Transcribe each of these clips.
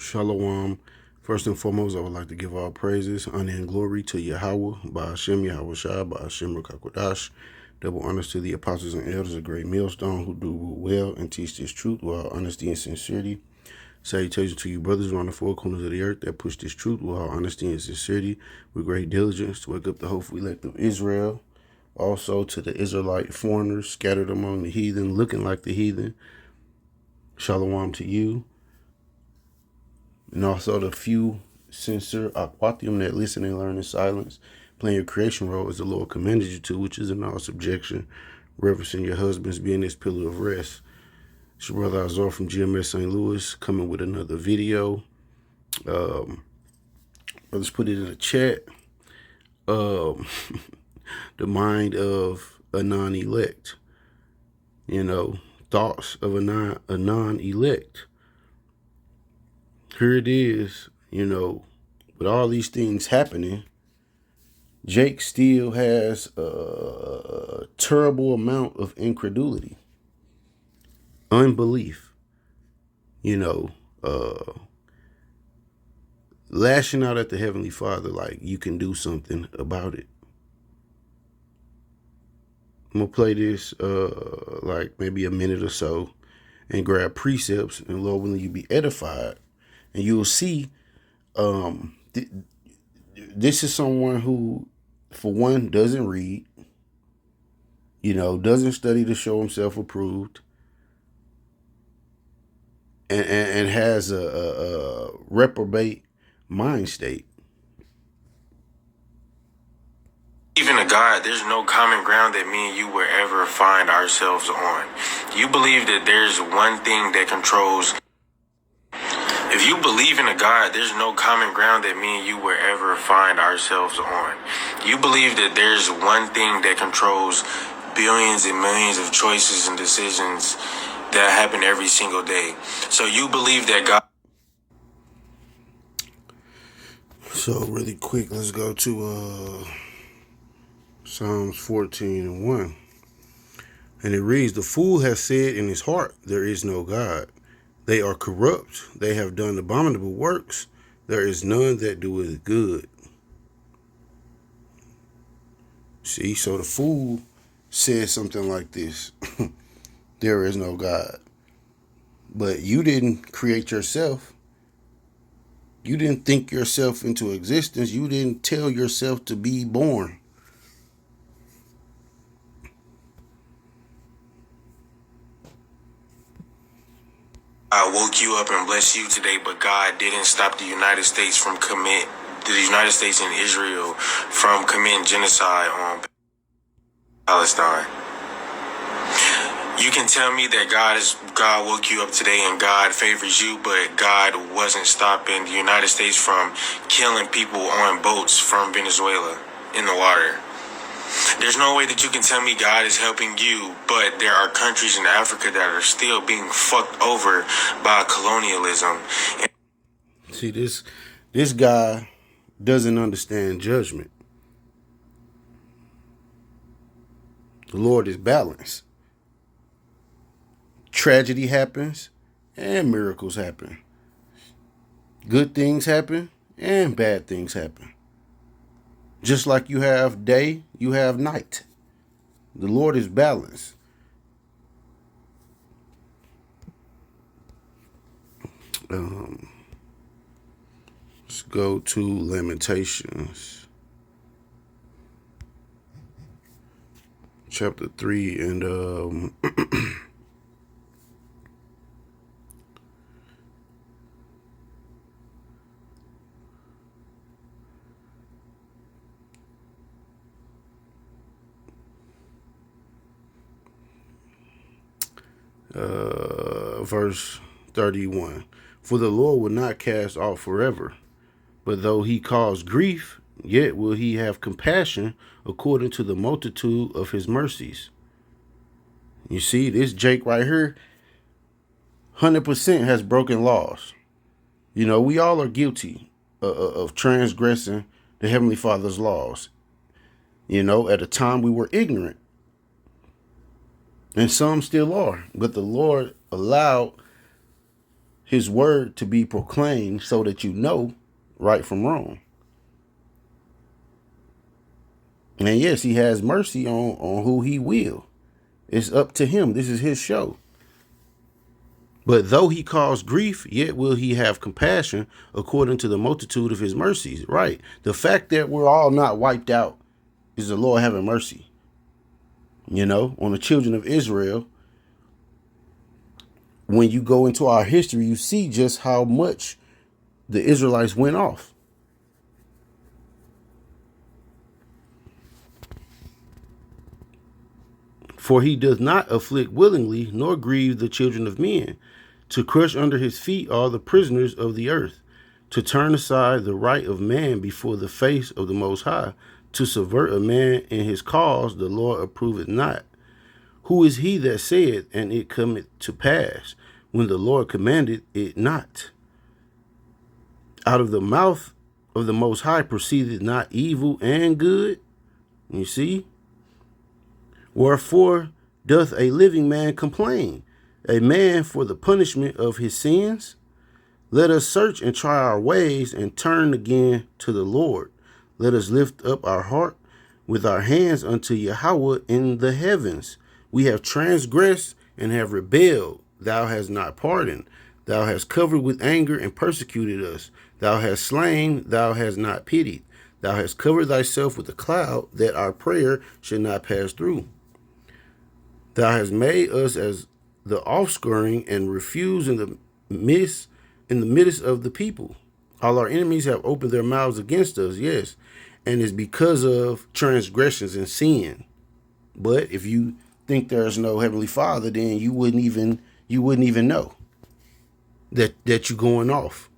Shalom. First and foremost, I would like to give all praises, honor, and glory to Yahawah, by Hashem, Yahweh Shah, by Hashem, Rakakwadash. Double honors to the apostles and elders of Great Millstone who do rule well and teach this truth with all honesty and sincerity. Salutations to you brothers around the four corners of the earth that push this truth with all honesty and sincerity with great diligence to wake up the hopeful elect of Israel. Also to the Israelite foreigners scattered among the heathen, looking like the heathen. Shalom to you. And also the few sincere aquatium that listen and learn in silence, playing your creation role as the Lord commanded you to, which is in all subjection, reverencing your husbands, being this pillar of rest. It's your brother Azor from GMS St. Louis, coming with another video. Let's put it in the chat. The mind of a non-elect. Thoughts of a non-elect. Here it is, with all these things happening, Jake still has a terrible amount of incredulity, unbelief, lashing out at the Heavenly Father like you can do something about it. I'm going to play this like maybe a minute or so and grab precepts, and Lord willing, you be edified. And you'll see this is someone who, for one, doesn't read, doesn't study to show himself approved, and has a reprobate mind state. Even to God, there's no common ground that me and you will ever find ourselves on. You believe that there's one thing that controls. If you believe in a God, there's no common ground that me and you will ever find ourselves on. You believe that there's one thing that controls billions and millions of choices and decisions that happen every single day. So you believe that God. So really quick, let's go to Psalms 14:1. And it reads, "The fool has said in his heart, there is no God. They are corrupt. They have done abominable works. There is none that doeth good." See, so the fool says something like this. There is no God. But you didn't create yourself. You didn't think yourself into existence. You didn't tell yourself to be born. I woke you up and blessed you today, but God didn't stop the United States and Israel from committing genocide on Palestine. You can tell me that God woke you up today and God favors you, but God wasn't stopping the United States from killing people on boats from Venezuela in the water. There's no way that you can tell me God is helping you, but there are countries in Africa that are still being fucked over by colonialism. See, this guy doesn't understand judgment. The Lord is balanced. Tragedy happens and miracles happen. Good things happen and bad things happen. Just like you have day, you have night. The Lord is balanced. Let's go to Lamentations. Chapter 3 and verse 31. "For the Lord will not cast off forever, but though he cause grief, yet will he have compassion according to the multitude of his mercies." You see, this Jake right here, 100% has broken laws. We all are guilty of transgressing the Heavenly Father's laws. At a time we were ignorant. And some still are. But the Lord allowed his word to be proclaimed so that you know right from wrong. And yes, he has mercy on who he will. It's up to him. This is his show. But though he cause grief, yet will he have compassion according to the multitude of his mercies. Right. The fact that we're all not wiped out is the Lord having mercy. You know, on the children of Israel. When you go into our history, you see just how much the Israelites went off. For he does not afflict willingly, nor grieve the children of men, to crush under his feet all the prisoners of the earth, to turn aside the right of man before the face of the Most High, to subvert a man in his cause, the Lord approveth not. Who is he that said, and it cometh to pass, when the Lord commanded it not? Out of the mouth of the Most High proceeded not evil and good? You see? Wherefore doth a living man complain, a man for the punishment of his sins? Let us search and try our ways and turn again to the Lord. Let us lift up our heart with our hands unto Yahawah in the heavens. We have transgressed and have rebelled. Thou hast not pardoned. Thou hast covered with anger and persecuted us. Thou hast slain, thou hast not pitied. Thou hast covered thyself with a cloud, that our prayer should not pass through. Thou hast made us as the offscouring and refuse in the midst of the people. All our enemies have opened their mouths against us, yes, and it's because of transgressions and sin. But if you think there's no Heavenly Father, then you wouldn't even know that you're going off.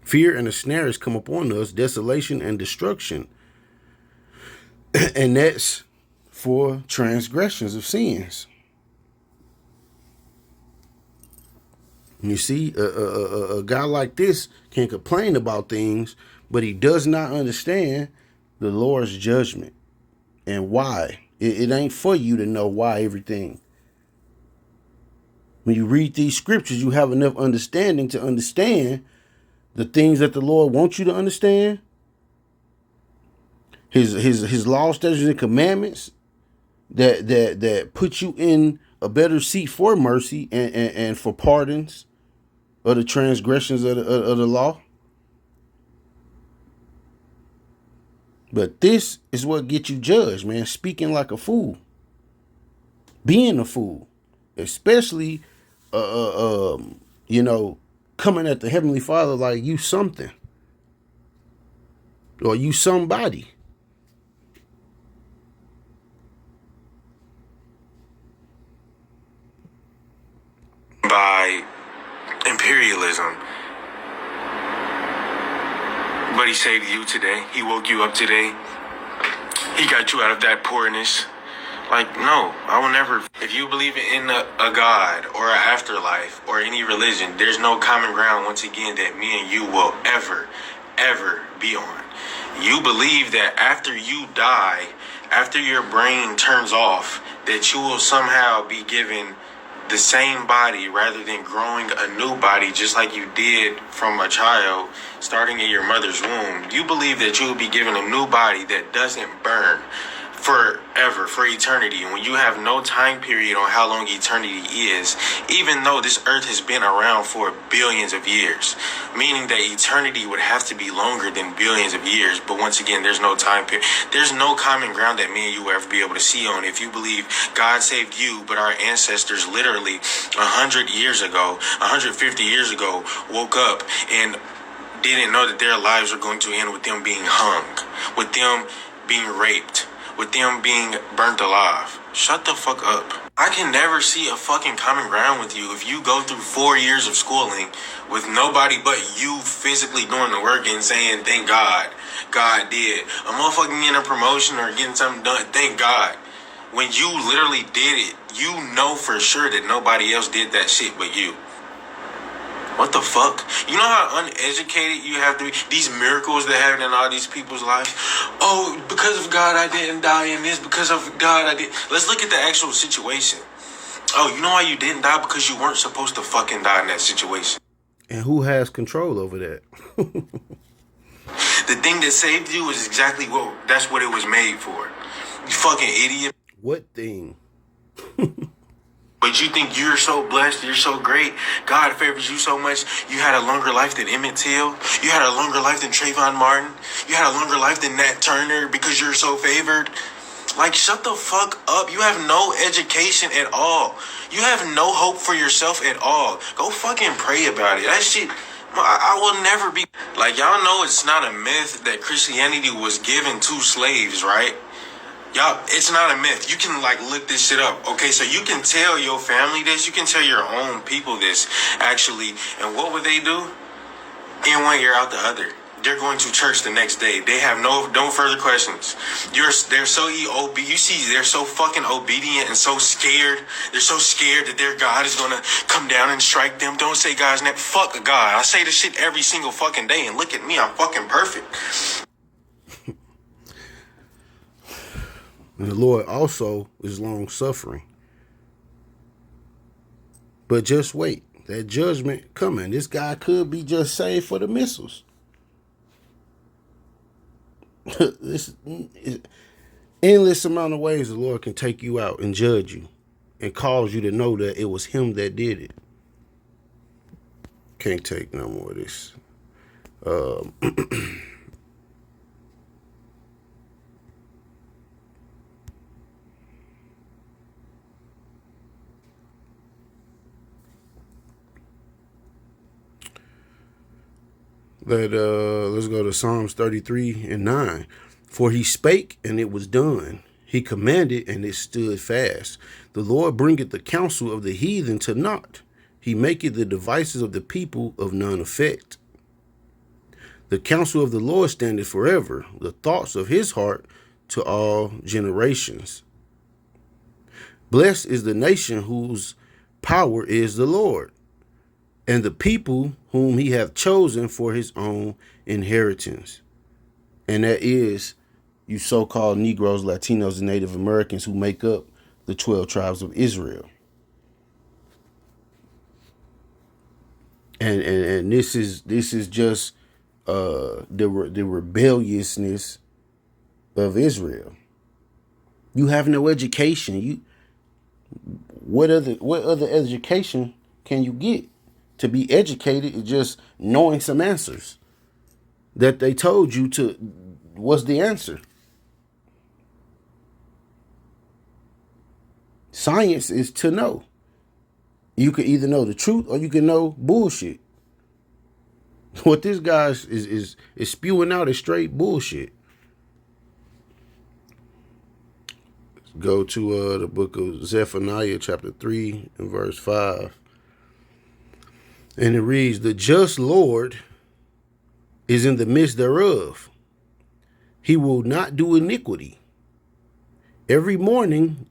Fear and a snare has come upon us, desolation and destruction. And that's for transgressions of sins. You see, a guy like this can complain about things, but he does not understand the Lord's judgment and why. It ain't for you to know why everything. When you read these scriptures, you have enough understanding to understand the things that the Lord wants you to understand. His law, statutes, and commandments that put you in a better seat for mercy and for pardons of the transgressions of the law. But this is what gets you judged, man. Speaking like a fool, being a fool, especially coming at the Heavenly Father like you something or you somebody. By imperialism. But he saved you today. He woke you up today. He got you out of that poorness. Like, no, I will never. If you believe in a God or an afterlife or any religion, there's no common ground, once again, that me and you will ever be on. You believe that after you die, after your brain turns off, that you will somehow be given the same body rather than growing a new body just like you did from a child starting in your mother's womb. You believe that you will be given a new body that doesn't burn forever, for eternity, when you have no time period on how long eternity is, even though this earth has been around for billions of years, meaning that eternity would have to be longer than billions of years. But once again, there's no time period. There's no common ground that me and you will ever be able to see on. If you believe God saved you, but our ancestors literally 100 years ago, 150 years ago, woke up and didn't know that their lives were going to end with them being hung, with them being raped, with them being burnt alive. Shut the fuck up. I can never see a fucking common ground with you if you go through 4 years of schooling with nobody but you physically doing the work and saying, thank God, God did. A motherfucking getting a promotion or getting something done, thank God. When you literally did it, you know for sure that nobody else did that shit but you. What the fuck? You know how uneducated you have to be? These miracles that happen in all these people's lives. Oh, because of God I didn't die in this. Because of God I did. Let's look at the actual situation. Oh, you know why you didn't die? Because you weren't supposed to fucking die in that situation. And who has control over that? The thing that saved you is exactly that's what it was made for. You fucking idiot. What thing? But you think you're so blessed, you're so great, God favors you so much, you had a longer life than Emmett Till, you had a longer life than Trayvon Martin, you had a longer life than Nat Turner because you're so favored. Like, shut the fuck up. You have no education at all. You have no hope for yourself at all. Go fucking pray about it. That shit, I will never be. Like, y'all know it's not a myth that Christianity was given to slaves, right? Y'all, it's not a myth. You can, like, look this shit up. Okay, so you can tell your family this. You can tell your own people this, actually. And what would they do? In one ear, out the other. They're going to church the next day. They have no further questions. They're so you see, they're so fucking obedient and so scared. They're so scared that their God is gonna come down and strike them. Don't say God's name. Fuck a God. I say this shit every single fucking day, and look at me, I'm fucking perfect. And the Lord also is long suffering. But just wait. That judgment coming. This guy could be just saved for the missiles. This endless amount of ways the Lord can take you out and judge you and cause you to know that it was him that did it. Can't take no more of this. Let's go to Psalms 33:9. For he spake, and it was done. He commanded, and it stood fast. The Lord bringeth the counsel of the heathen to naught. He maketh the devices of the people of none effect. The counsel of the Lord standeth forever, the thoughts of his heart to all generations. Blessed is the nation whose power is the Lord, and the people whom he hath chosen for his own inheritance. And that is you so-called Negroes, Latinos, and Native Americans who make up the 12 tribes of Israel. And this is just the rebelliousness of Israel. You have no education. What other education can you get? To be educated is just knowing some answers that they told you to was the answer. Science is to know. You can either know the truth or you can know bullshit. What this guy is spewing out is straight bullshit. Let's go to the book of Zephaniah, chapter 3, and verse 5. And it reads, the just Lord is in the midst thereof. He will not do iniquity. Every morning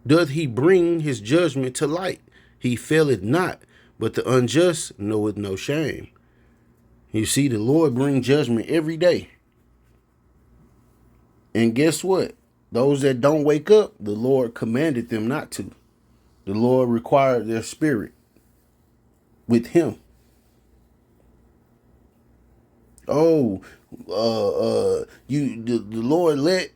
doth he bring his judgment to light. He faileth not, but the unjust knoweth no shame. You see, the Lord bring judgment every day. And guess what? Those that don't wake up, the Lord commanded them not to. The Lord required their spirit with him. Oh, the Lord let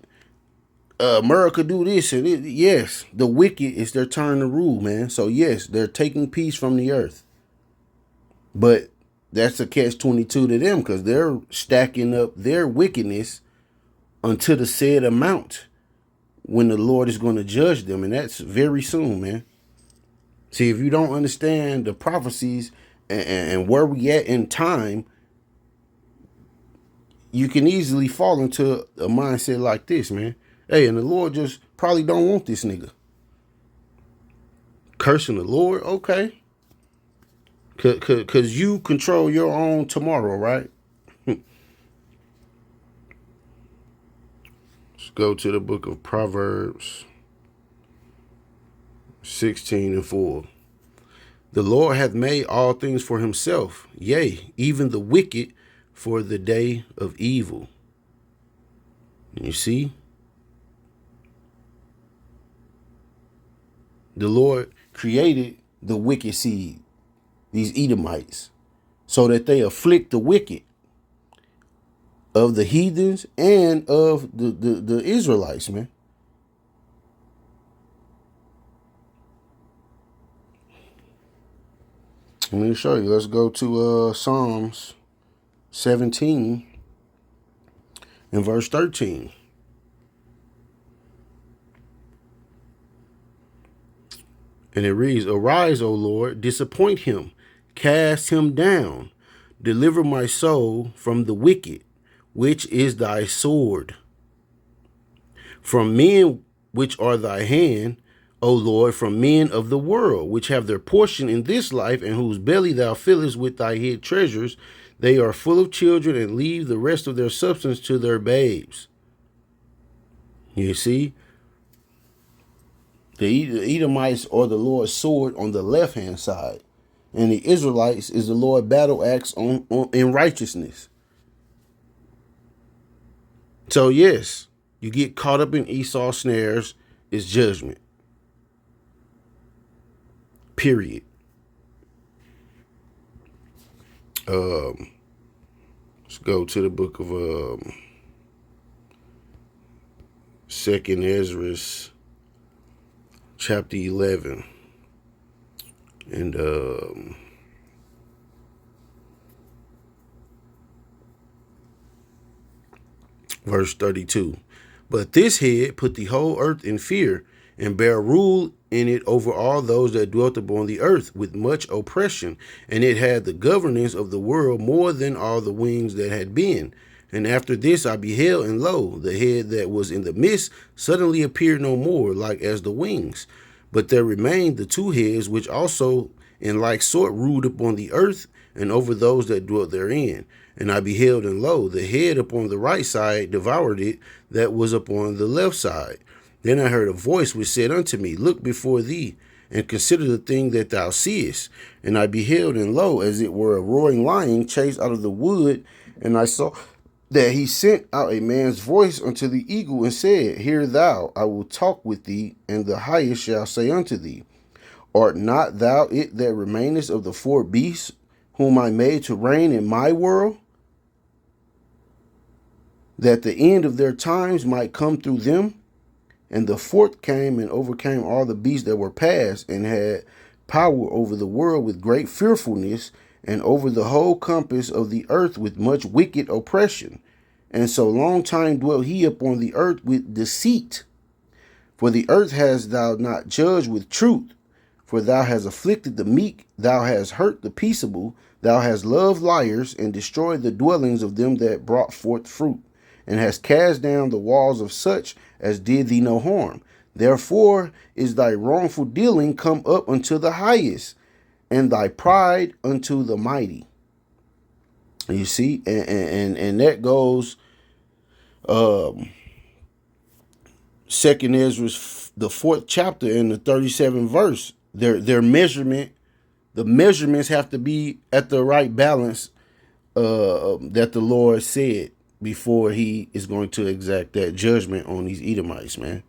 America do this and it. Yes, the wicked is their turn to rule, man. So yes, they're taking peace from the earth. But that's a catch-22 to them because they're stacking up their wickedness unto the said amount when the Lord is going to judge them. And that's very soon, man. See, if you don't understand the prophecies and where we at in time, you can easily fall into a mindset like this, man. Hey, and the Lord just probably don't want this nigga. Cursing the Lord? Okay. Because you control your own tomorrow, right? Let's go to the book of Proverbs 16:4. The Lord hath made all things for himself, yea, even the wicked for the day of evil. You see? The Lord created the wicked seed, these Edomites, so that they afflict the wicked of the heathens and of the Israelites, man. Let me show you. Let's go to Psalms 17 and verse 13. And it reads, "Arise, O Lord, disappoint him, cast him down, deliver my soul from the wicked, which is thy sword, from men which are thy hand, O Lord, from men of the world, which have their portion in this life, and whose belly thou fillest with thy hid treasures. They are full of children, and leave the rest of their substance to their babes." You see, the Edomites are the Lord's sword on the left-hand side, and the Israelites is the Lord's battle axe in righteousness. So yes, you get caught up in Esau's snares, it's judgment. Period. Let's go to the book of 2nd Ezra, chapter 11, and verse 32. "But this head put the whole earth in fear, and bare rule in it over all those that dwelt upon the earth with much oppression. And it had the governance of the world more than all the wings that had been. And after this I beheld, and lo, the head that was in the midst suddenly appeared no more, like as the wings. But there remained the two heads, which also in like sort ruled upon the earth, and over those that dwelt therein. And I beheld, and lo, the head upon the right side devoured it that was upon the left side. Then I heard a voice which said unto me, Look before thee, and consider the thing that thou seest. And I beheld, and lo, as it were a roaring lion chased out of the wood, and I saw that he sent out a man's voice unto the eagle, and said, Hear thou, I will talk with thee, and the highest shall say unto thee, Art not thou it that remainest of the four beasts, whom I made to reign in my world, that the end of their times might come through them? And the fourth came and overcame all the beasts that were past, and had power over the world with great fearfulness, and over the whole compass of the earth with much wicked oppression. And so long time dwelt he upon the earth with deceit. For the earth hast thou not judged with truth, for thou hast afflicted the meek, thou hast hurt the peaceable, thou hast loved liars, and destroyed the dwellings of them that brought forth fruit, and hast cast down the walls of such as did thee no harm. Therefore is thy wrongful dealing come up unto the highest, and thy pride unto the mighty. You see, and that goes 2nd Ezra, the 4th chapter, and the 37th verse. Their measurement, the measurements have to be at the right balance that the Lord said before he is going to exact that judgment on these Edomites, man.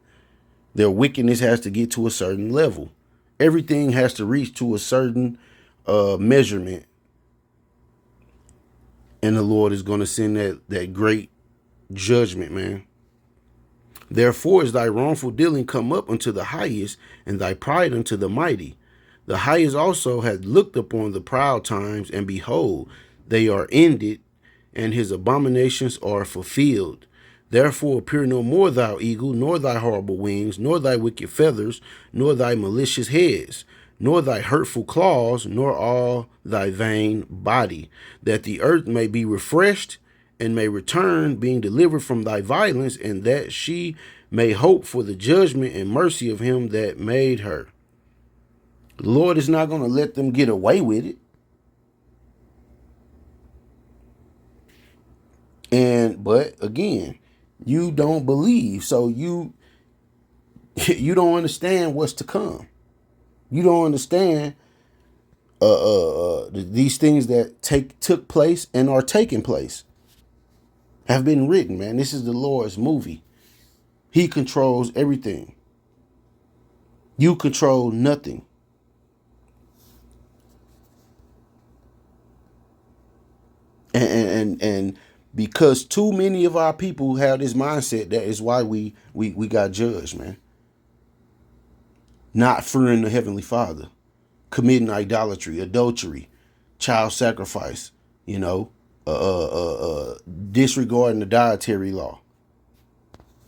Their wickedness has to get to a certain level. Everything has to reach to a certain measurement. And the Lord is going to send that great judgment, man. Therefore is thy wrongful dealing come up unto the highest, and thy pride unto the mighty. The highest also hath looked upon the proud times, and behold, they are ended, and his abominations are fulfilled. Therefore appear no more thou eagle, nor thy horrible wings, nor thy wicked feathers, nor thy malicious heads, nor thy hurtful claws, nor all thy vain body, that the earth may be refreshed, and may return, being delivered from thy violence, and that she may hope for the judgment and mercy of him that made her. The Lord is not going to let them get away with it. But again, you don't believe, so you don't understand what's to come. You don't understand these things that took place and are taking place have been written, man. This is the Lord's movie. He controls everything. You control nothing. And because too many of our people have this mindset, that is why we got judged, man. Not fearing the Heavenly Father, committing idolatry, adultery, child sacrifice, you know, disregarding the dietary law.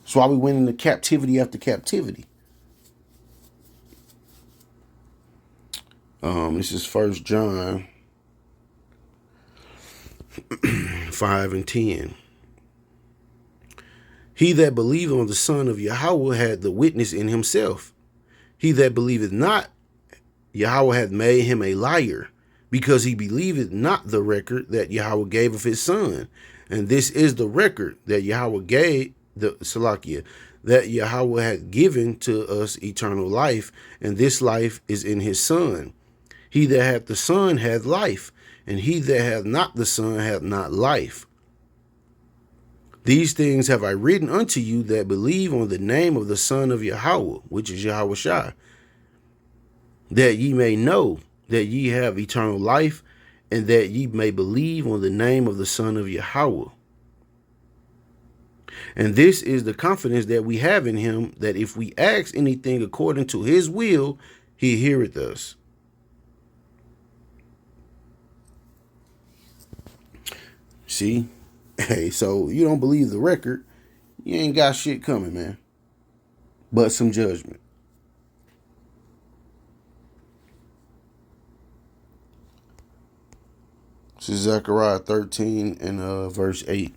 That's why we went into captivity after captivity. This is 1 John 5:10. He that believeth on the Son of Yahawah had the witness in himself. He that believeth not, Yahawah hath made him a liar, because he believeth not the record that Yahawah gave of his Son. And this is the record that Yahawah gave, the Salakia, that Yahawah hath given to us eternal life, and this life is in his Son. He that hath the Son hath life, and he that hath not the Son hath not life. These things have I written unto you that believe on the name of the Son of Yahawah, which is Yahweh Shai, that ye may know that ye have eternal life, and that ye may believe on the name of the Son of Yahawah. And this is the confidence that we have in him, that if we ask anything according to his will, he heareth us. See? Hey, so you don't believe the record, you ain't got shit coming, man, but some judgment. This is Zechariah 13 and verse 8.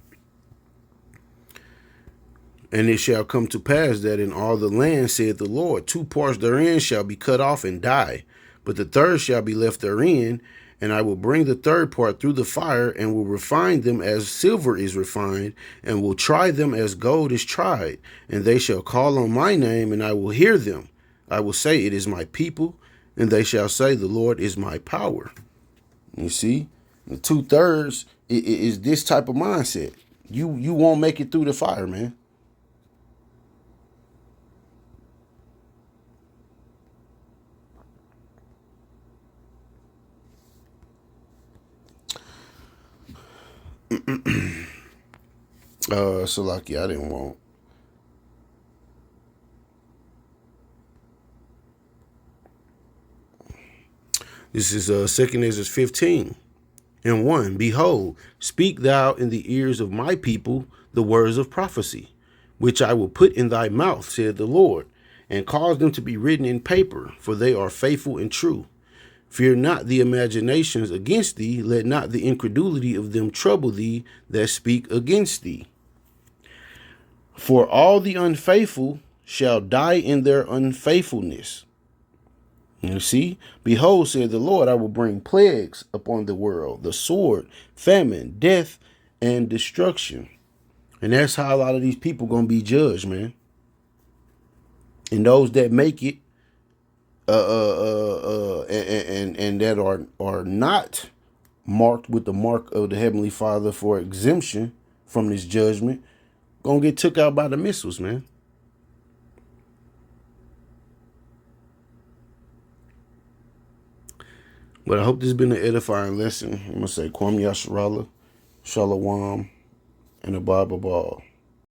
And it shall come to pass that in all the land, saith the Lord, 2 parts therein shall be cut off and die, but the third shall be left therein. And I will bring the third part through the fire, and will refine them as silver is refined, and will try them as gold is tried. And they shall call on my name, and I will hear them. I will say, it is my people, and they shall say, the Lord is my power. You see, the 2/3 is this type of mindset. You won't make it through the fire, man. Salaki, I didn't want. This is 2 Ezra 15 and 1. Behold, speak thou in the ears of my people the words of prophecy, which I will put in thy mouth, said the Lord, and cause them to be written in paper, for they are faithful and true. Fear not the imaginations against thee, let not the incredulity of them trouble thee that speak against thee. For all the unfaithful shall die in their unfaithfulness. You see, behold, said the Lord, I will bring plagues upon the world, the sword, famine, death, and destruction. And that's how a lot of these people gonna be judged, man. And those that make it, and that are not marked with the mark of the Heavenly Father for exemption from this judgment, gonna get took out by the missiles, man. But I hope this has been an edifying lesson. I'm gonna say Kwam Yasharallah, Shalom, and a Bible Ball.